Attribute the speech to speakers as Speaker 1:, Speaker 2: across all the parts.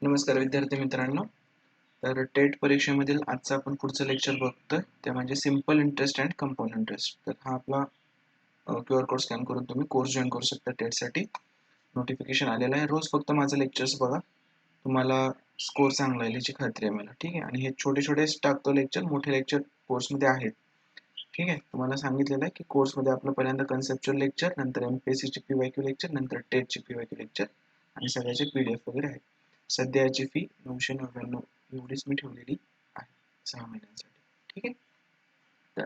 Speaker 1: नमस्कार विद्यार्थी मित्रांनो. तर टेट परीक्षेमधील आजचा आपण पुढचं लेक्चर बघतोय ते म्हणजे simple interest and compound interest. तर हा आपला QR कोड स्कॅन करून तुम्ही कोर्स जॉईन करू शकता. टेटसाठी नोटिफिकेशन आलेलं आहे. रोज फक्त माझं लेक्चर्स बघा, तुम्हाला स्कोर चांगला येईल याची खात्री आहे मला. ठीक आहे. आणि हे छोटे छोटेच टाकतो लेक्चर, मोठे लेक्चर कोर्समध्ये आहेत. ठीक आहे. तुम्हाला सांगितलेलं आहे की कोर्समध्ये आपलं पहिल्यांदा कन्सेप्च्युअल लेक्चर, नंतर MPSCची PYQ लेक्चर, नंतर टेटची PYQ लेक्चर आणि सगळ्याचे PDF वगैरे आहेत. सध्या याची फी 999 एवढीच मी ठेवलेली आहे 6 महिन्यांसाठी. ठीक आहे. तर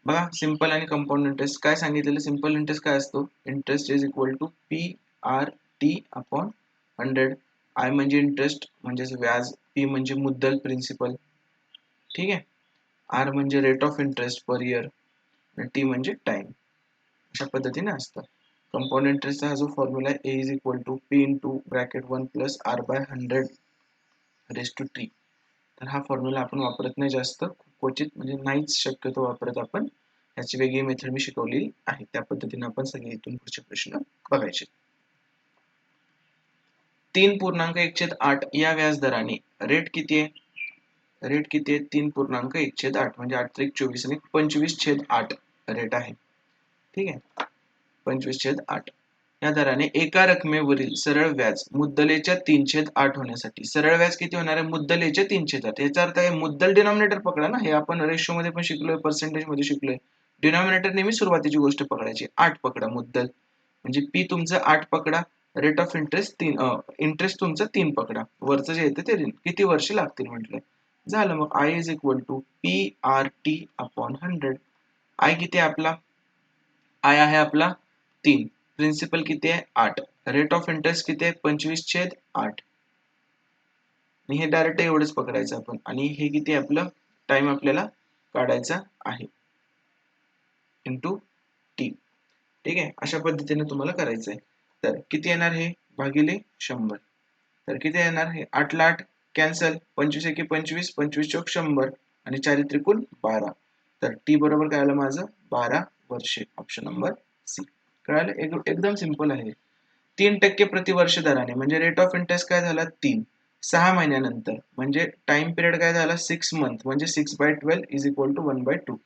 Speaker 1: बघा, सिंपल आणि कंपाऊंड इंटरेस्ट काय सांगितलेलं. सिंपल इंटरेस्ट काय असतो? Interest is equal to PRT upon 100. I म्हणजे इंटरेस्ट म्हणजेच व्याज, P म्हणजे मुद्दल प्रिन्सिपल, ठीक आहे. R म्हणजे rate of interest per year आणि T म्हणजे टाइम. अशा पद्धतीने असतं. कंपाऊंड इंटरेस्टचा हा जो फॉर्म्युला आहे, A is equal to P into bracket 1 plus R by 100 raise to T. तर हा फॉर्म्युला आपण वापरत नाही जास्त, क्वचित, म्हणजे नाहीच शक्यतो वापरत आपण. याची वेगळी मेथड मी शिकवलेली आहे, त्या पद्धतीने आपण सगळे इथून पुढचे प्रश्न बघायचे. 3.1/8 या व्याजदराने रेट किती आहे? रेट किती आहे? 3.1/8 म्हणजे 8 त्रिक 24 आणि 25/8 रेट आहे. ठीक आहे. 25/8 या दराने एका रकमेवरील सरळ व्याज मुद्दलेच्या 3/8 होण्यासाठी, सरळ व्याज किती होणार आहे? मुद्दलेच्या 3/8. याचा अर्थ आहे मुद्दल डिनॉमिनेटर पकडा ना. हे आपण रेशो मध्ये पण शिकलोय, पर्सेंटेज मध्ये शिकलोय. डिनॉमिनेटर नेहमी सुरुवातीची गोष्ट पकडायची. 8 पकडा मुद्दल, म्हणजे P तुमचं 8 पकडा, रेट ऑफ इंटरेस्ट 3, इंटरेस्ट तुमचं 3 पकडा, वरचं जे येतं ते किती वर्ष लागतील म्हटलंय. झालं. मग I is equal to PRT upon 100. I किती आहे आपला? आय आहे आपला 3. प्रिन्सिपल किती आहे? 8. रेट ऑफ इंटरेस्ट किती आहे? 25/8. आणि हे डायरेक्ट एवढंच पकडायचं आपण. आणि हे किती आहे आपलं? टाइम आपल्याला काढायचा आहे इंटू टी. ठीक आहे. अशा पद्धतीने तुम्हाला करायचं आहे. तर किती येणार? हे भागिले 100. तर किती येणार? हे 8 ला 8 कॅन्सल, 25 एके 25, 25 चौक 100 आणि 4 त्रिकोण 12. तर टी बरोबर काय आलं माझं? 12 वर्षे. Option number C. कळालं? एकदम सिंपल आहे. 3% प्रतिवर्ष दराने, म्हणजे रेट ऑफ इंटरेस्ट काय झाला? 3. 6 महिन्यानंतर म्हणजे टाइम पिरियड काय झाला? 6 मंथ, म्हणजे 6/12 इज इक्वल टू 1/2.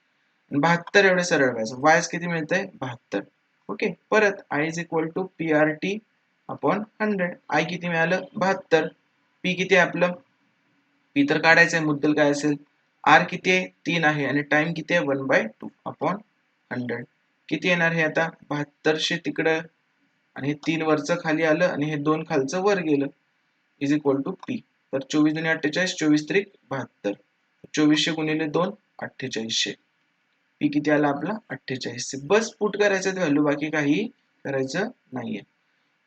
Speaker 1: 72 एवढे सरळ व्याज. व्याज किती मिळतंय? 72. ओके. परत I is equal to PRT upon 100. I किती मिळालं? 72. पी किती आहे आपलं? पी तर काढायचं आहे, मुद्दल काय असेल? आर किती आहे? 3 आहे आणि टाइम किती आहे? 1/2 अपॉन 100. किती येणार हे आता? 7200 तिकडं आणि हे 3 वरचं खाली आलं आणि हे 2 खालचं वर गेलं, इज इक्वल टू पी. तर 24 दुनी 48, 24 त्रिक 72. 2400 गुणिले 2 4800. पी किती आला आपला? 4800. बस पुट करायचं व्हॅल्यू, बाकी काही करायचं नाहीये.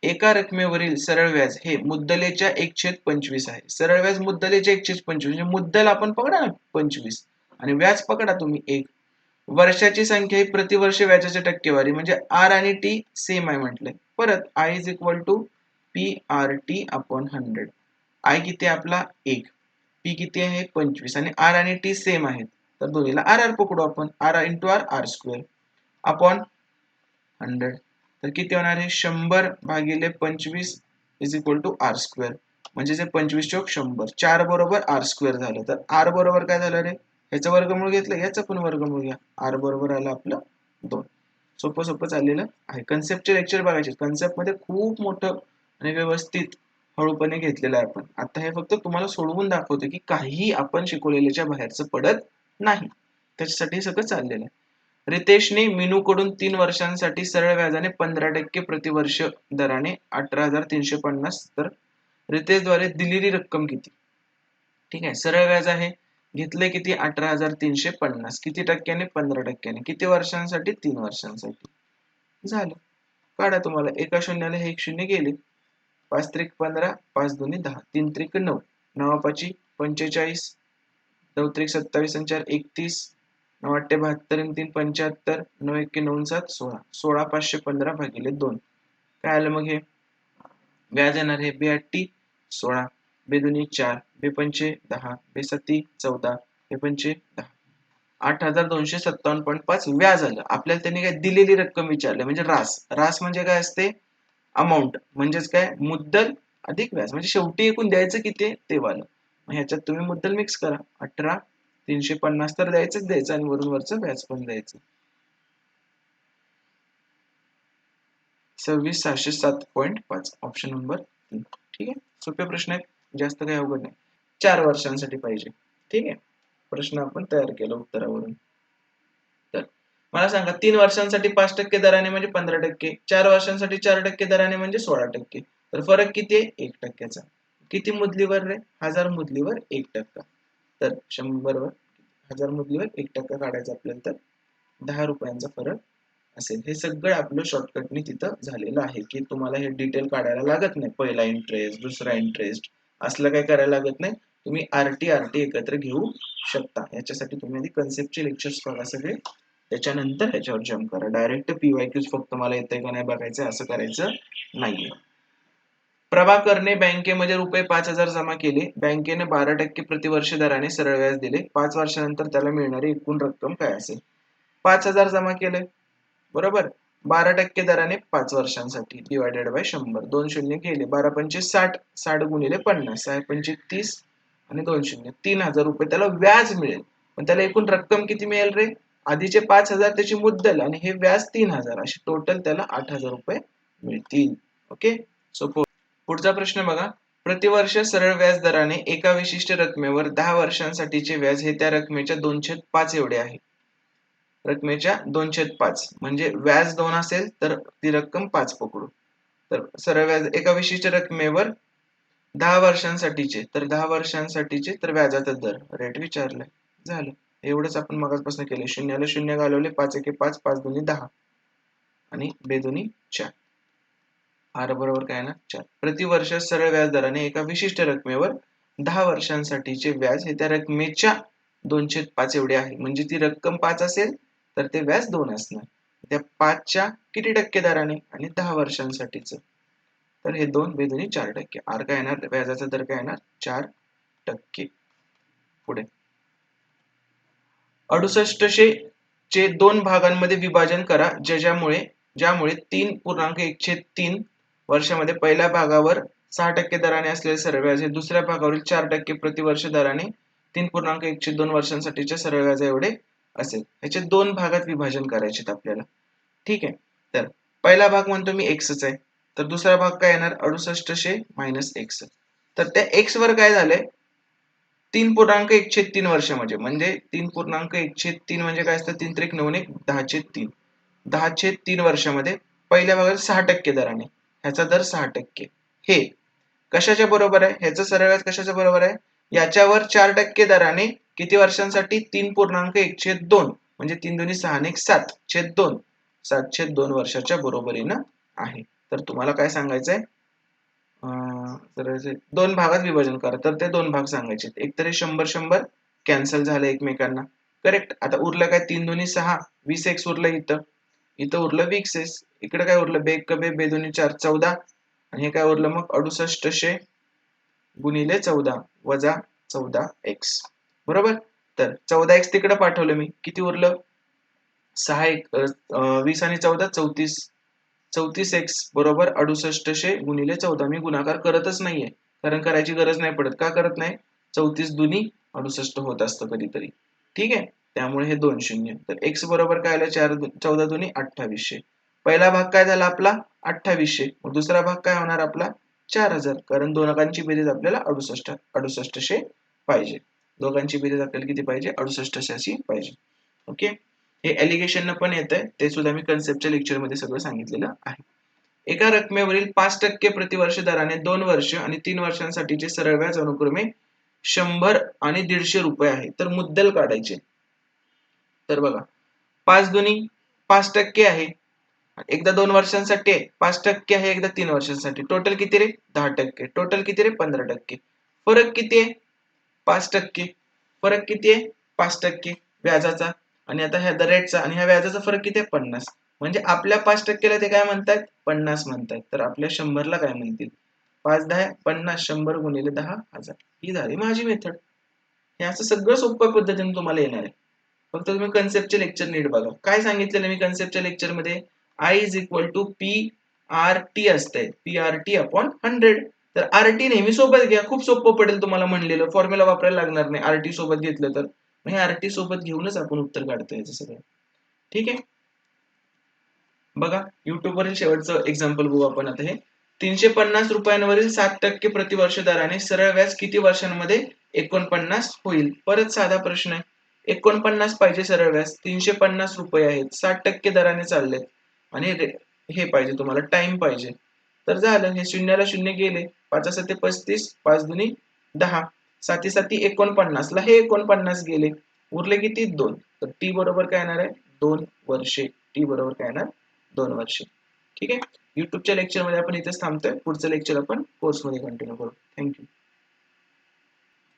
Speaker 1: एका रकमेवरील सरळ व्याज हे मुद्दलेच्या 1/25 आहे. सरळ व्याज मुद्दलेच्या 1/25 म्हणजे मुद्दल आपण पकडा ना 25 आणि व्याज पकडा तुम्ही 1. वर्षाची संख्या ही प्रतिवर्ष व्याजाची टक्केवारी, म्हणजे आर आणि टी सेम आहे म्हटलंय. परत I is equal to PRT upon 100. I किती आहे आपला? 1. पी किती आहे? 25 आणि आर आणि टी सेम आहेत, तर दोन्हीला आर आर पकडू आपण. R into R, R square upon 100. तर किती होणार आहे? 100 भागिले 25 is equal to R square, म्हणजे जे 25 चौक 100. 4 बरोबर आर स्क्वेअर झालं. तर आर बरोबर काय झालं रे? ह्याचं वर्गमूळ घेतलं, याचं पण वर्गमूळ घ्या. आर बरोबर आलं आपलं 2. सोपं सोपं चाललेलं आहे. कन्सेप्टचे लेक्चर बघायचे. कन्सेप्ट मध्ये खूप मोठं आणि व्यवस्थित हळूपणे घेतलेलं आहे आपण. आता हे फक्त तुम्हाला सोडवून दाखवते की काही आपण शिकवलेल्याच्या बाहेरचं पडत नाही, त्याच्यासाठी सगळं चाललेलं आहे. रितेशने मीनूकडून 3 वर्षांसाठी सरळ व्याजाने 15% प्रतिवर्ष दराने 18,350. तर रितेशद्वारे दिलेली रक्कम किती? ठीक आहे. सरळ व्याज आहे, घेतले किती? 18,350. किती टक्क्याने? 15%. किती वर्षांसाठी? 3 वर्षांसाठी. झालं. काढा. तुम्हाला एका शून्याला हे एक शून्य गेले. 5 त्रिक 15, 5 दुनी 10, 3 त्रिक 9, 9 5 45, 9 त्रिक 27 आणि 4 31, 9 8 72 आणि 3 75, 9 1 9 7 16, 16 515 भागिले 2. काय आलं मग? हे व्याज येणार आहे बे 16, बे 4, बे 10, बे 14, बे 10, 8,257.5 व्याज आलं. आपल्याला त्यांनी काय दिलेली रक्कम विचारली, म्हणजे रास. रास म्हणजे काय असते? अमाऊंट. म्हणजेच काय? मुद्दल अधिक व्याज, म्हणजे शेवटी एकूण द्यायचं किती आहे ते वालं. मग ह्याच्यात तुम्ही मुद्दल मिक्स करा, 18 350 तर द्यायचंच द्यायचं आणि वरून वरचं व्याज पण द्यायचं. 26,607.5 ऑप्शन नंबर 3. ठीक आहे, सोपे प्रश्न आहेत, जास्त काही अवघड नाही. 4 वर्षांसाठी पाहिजे. ठीक आहे, प्रश्न आपण तयार केला उत्तरावरून. तर मला सांगा 3 वर्षांसाठी 5% दराने म्हणजे 15%, 4 वर्षांसाठी 4% दराने म्हणजे 16%. तर फरक किती आहे? 1%चा. किती मुदलीवर रे? 1000 मुदलीवर 1%. तर 100 वर 1000 मुदलीवर 1% काढायचा आपल्याला, तर 10 रुपयांचा फरक असेल. हे सगळं आपलं शॉर्टकटनी तिथं झालेलं आहे, की तुम्हाला हे डिटेल काढायला लागत नाही. पहिला इंटरेस्ट, दुसरा इंटरेस्ट असलं काही करायला लागत नाही. तुम्ही आरटी एकत्र घेऊ शकता. याच्यासाठी तुम्ही आधी कन्सेप्टचे लेक्चर्स बघा सगळे, त्याच्यानंतर ह्याच्यावर जम्प करा. डायरेक्ट पीवायक्यूज फक्त मला येतंय का नाही बघायचं, असं करायचं नाहीये. प्रभाकरने बँकेमध्ये ₹5,000 जमा केले. बँकेने 12% प्रतिवर्ष दराने सरळ व्याज दिले. 5 वर्षानंतर त्याला मिळणारी एकूण रक्कम काय असेल? 5,000 जमा केले, बरोबर. 12% दराने 5 वर्षांसाठी डिवायडेड बाय 100. 2 शून्य गेले. 12 पंचे 60, 60 गुणिले 50, 6 पंचे 30 आणि 2 शून्य, 3,000 रुपये त्याला व्याज मिळेल. पण त्याला एकूण रक्कम किती मिळेल रे? आधीचे 5,000 त्याची मुद्दल आणि हे व्याज 3,000, अशी टोटल त्याला 8,000 रुपये मिळतील. ओके, सो पुढचा प्रश्न बघा. प्रतिवर्ष सरळ व्याज दराने एका विशिष्ट रकमेवर 10 वर्षांसाठीचे व्याज हे त्या रकमेच्या 2/5 एवढे आहे. रकमेच्या 2/5 म्हणजे व्याज 2 असेल तर ती रक्कम 5 पकडू. तर सरळ व्याज एका विशिष्ट रकमेवर 10 वर्षांसाठीचे, तर 10 वर्षांसाठीचे तर व्याजाचा दर रेट विचारलाय. झालं, एवढंच आपण मगाचपासून केलं. शून्याला शून्य घालवले, 5 एके 5, 5 दुनी 10 आणि बेदुनी 4. आर बरोबर काय ना 4. प्रतिवर्ष सरळ व्याज दराने एका विशिष्ट रकमेवर 10 वर्षांसाठीचे व्याज हे त्या रकमेच्या 2/5 एवढे आहे. म्हणजे ती रक्कम 5 असेल तर ते व्याज 2 असणार. त्या 5च्या किती टक्के दराने? आणि 10 वर्षांसाठीचं, तर हे 2 बेदुनी 4%. आर काय येणार? व्याजाचा दर काय येणार? 4%. पुढे 6800 चे 2 भागांमध्ये विभाजन करा, ज्यामुळे 3.1/3 वर्षामध्ये पहिल्या भागावर 6% दराने असलेले सरळ व्याज हे दुसऱ्या भागावरील 4% प्रतिवर्ष दराने 3.1/2 वर्षांसाठीच्या सरळ व्याजा एवढे असेल. ह्याचे 2 भागात विभाजन करायचे आपल्याला. ठीक आहे, तर पहिला भाग म्हणतो मी एक्सच आहे, तर दुसरा भाग काय येणार? 6800 मायनस एक्स. तर त्या एक्स वर काय झालंय? 3.1/3 वर्ष म्हणजे 3.1/3 म्हणजे काय असतं? 3 त्रिक 9 1 10/3. 10/3 वर्षामध्ये पहिल्या भागात 6% दराने, ह्याचा दर 6%. हे कशाच्या बरोबर आहे? ह्याचं सरळ व्याज कशाच्या बरोबर आहे? याच्यावर 4% दराने किती वर्षांसाठी? 3.1/2 म्हणजे 3 दुनी 6 आणि 1 7/2, 7/2 वर्षाच्या बरोबरीनं आहे. तर तुम्हाला काय सांगायचंय? तर 2 भागात विभाजन करा. तर ते 2 भाग सांगायचे. एक तर हे 100-100 कॅन्सल झाले एकमेकांना. करेक्ट. आता उरलं काय? 3 दुनी 6, 20 एक्स उरलं इथं. इथं उरलं 20 एक्स. इकडे काय उरलं? बे एक बे, बे दोन्ही 4, 14. आणि हे काय उरलं मग? 6800 गुणिले 14 वजा 14 एक्स. बरोबर? तर 14 एक्स तिकडे पाठवलं मी. किती उरलं? 6 20 आणि 14 34. 34 एक्स बरोबर 6800 गुणिले 14. मी गुणाकार करतच नाहीये, कारण करायची गरज नाही पडत. का करत नाही? 34 दुनी 68 होत असतं कधीतरी. ठीक आहे, त्यामुळे हे 2 शून्य. तर एक्स बरोबर काय आलं? 14 दुनी 2800. पहिला भाग काय झाला आपला? 2800. मग दुसरा भाग काय होणार आपला? 4000, कारण दोघांची बेरीज आपल्याला 6800 पाहिजे. दोघांची बेरीज आपल्याला किती पाहिजे? 6800 पाहिजे. ओके, हे एलिगेशन पण येतंय, ते सुद्धा मी कन्सेप्टच्या लेक्चर मध्ये सगळं सांगितलेलं आहे. एका रकमेवरील 5% प्रतिवर्ष दराने 2 वर्ष आणि 3 वर्षांसाठीचे सरळ व्याज अनुक्रमे 100 आणि 150 रुपये आहे. तर मुद्दल काढायचे. तर बघा, 5 दुनी 5% आहे, एकदा 2 वर्षांसाठी आहे, 5% आहे एकदा 3 वर्षांसाठी. टोटल किती रे? 10%. टोटल किती रे? 15%. फरक किती आहे? 5%. फरक किती आहे? 5% व्याजाचा. आणि आता ह्या रेटचा आणि ह्या व्याजाचा फरक किती आहे? 50. म्हणजे आपल्या 5%ला ते काय म्हणतात? 50 म्हणतात. तर आपल्या 100ला काय म्हणतील? 5 10 50, 100 गुणिले 10,000. ही झाली माझी मेथड. हे असं सगळं सोप्या पद्धतीने तुम्हाला येणार आहे. फक्त तुम्ही कन्सेप्टचे लेक्चर नीट बघा. काय सांगितलेलं मी कन्सेप्टच्या लेक्चर मध्ये? I is equal to PRT असते. PRT upon 100. तर आरटी नेहमी सोबत घ्या, खूप सोपं पडेल तुम्हाला म्हणलेलं, फॉर्म्युला वापरायला लागणार नाही आरटी सोबत घेतलं तर. हे आरटी सोबत घेऊनच आपण उत्तर काढतो याचं सगळं. ठीक आहे. बघा YouTube वरील शेवटचं एक्झाम्पल बघू आपण आता हे. 350 रुपयांवरील 7% प्रतिवर्ष दराने सरळ व्याज किती वर्षांमध्ये 49 होईल? परत साधा प्रश्न आहे. 49 पाहिजे सरळ व्याज, 350 रुपये आहेत, 60% दराने चाललेत आणि हे पाहिजे तुम्हाला टाइम पाहिजे. तर झालं, हे शून्याला शून्य गेले, 5 7 35, 5 दुनी 10, 7 7 49 ला हे 49 गेले, उरले किती 2. तर टी बरोबर काय येणार आहे 2 वर्षे. टी बरोबर काय येणार 2 वर्षे. ठीक आहे. युट्यूबच्या लेक्चरमध्ये आपण इथेच थांबतोय. पुढचं लेक्चर आपण कोर्समध्ये कंटिन्यू करू. थँक्यू.